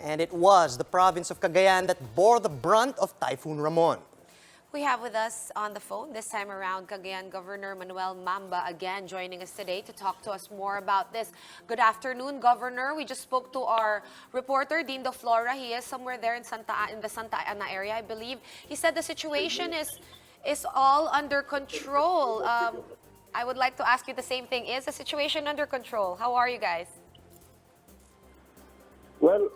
And it was the province of Cagayan that bore the brunt of Typhoon Ramon. We have with us on the phone this time around Cagayan Governor Manuel Mamba again joining us today to talk to us more about this. Good afternoon, Governor. We just spoke to our reporter, Dean De Flora. He is somewhere there in the Santa Ana area, I believe. He said the situation is all under control. I would like to ask you the same thing. Is the situation under control? How are you guys? Well,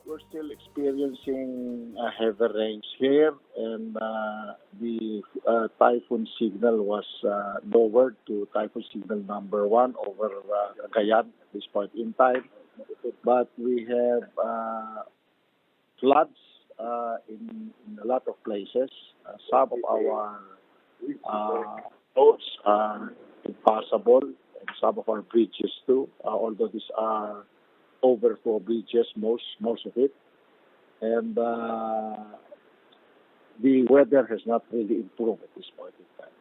we're still experiencing heavy rains here, and the typhoon signal was lowered to typhoon signal number 1 over Cagayan at this point in time. But we have floods in a lot of places. Some of our roads are impassable, and some of our bridges too, although these are overflow bridges, most of it. And the weather has not really improved at this point in time.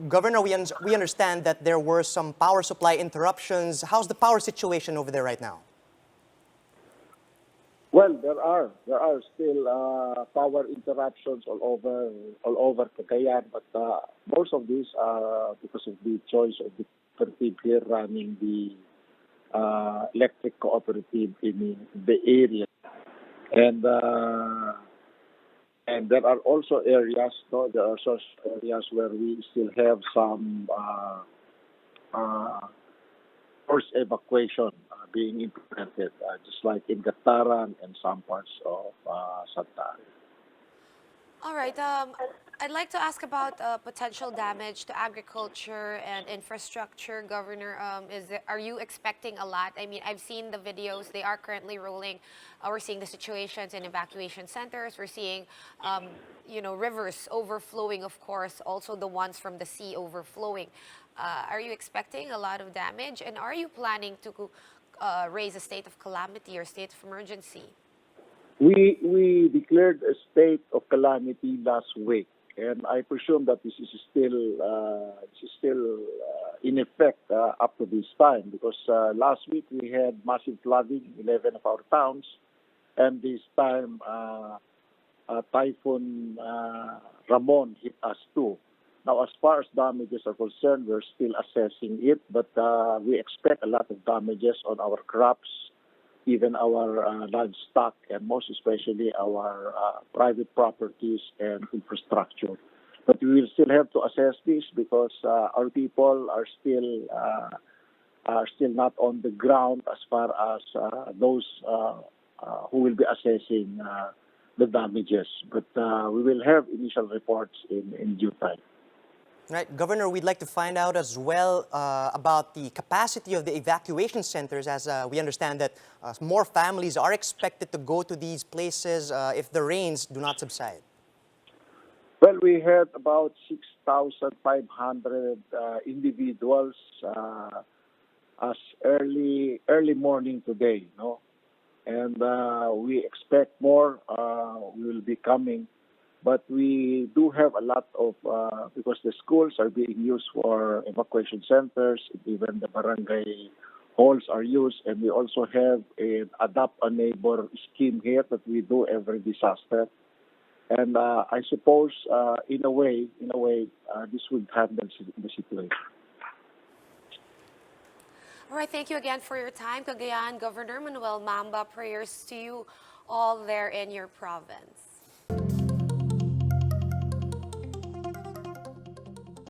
Governor, we understand that there were some power supply interruptions. How's the power situation over there right now? Well, there are still power interruptions all over Cagayan, but most of these are because of the choice of the cooperative here running the electric cooperative in the area, and there are also areas. No, there are also areas where we still have some forced evacuation being implemented, just like in Gataran and some parts of Santa Ana. All right. I'd like to ask about potential damage to agriculture and infrastructure, Governor. Are you expecting a lot? I mean, I've seen the videos. They are currently rolling. We're seeing the situations in evacuation centers. We're seeing, rivers overflowing, of course, also the ones from the sea overflowing. Are you expecting a lot of damage? And are you planning to raise a state of calamity or state of emergency? We declared a state of calamity last week, and I presume that this is still in effect up to this time, because last week we had massive flooding in 11 of our towns, and this time Typhoon Ramon hit us too. Now, as far as damages are concerned, we're still assessing it, but we expect a lot of damages on our crops, even our livestock, and most especially our private properties and infrastructure. But we will still have to assess this because our people are still not on the ground as far as those who will be assessing the damages. But we will have initial reports in due time. Right, Governor, we'd like to find out as well about the capacity of the evacuation centers, as we understand that more families are expected to go to these places if the rains do not subside. Well, we had about 6,500 individuals as early morning today, no? And we expect more will be coming. But we do have a lot of, because the schools are being used for evacuation centers, even the barangay halls are used, and we also have an Adopt a Neighbor scheme here that we do every disaster. And I suppose, in a way, this would handle the situation. All right, thank you again for your time, Cagayan Governor Manuel Mamba. Prayers to you all there in your province.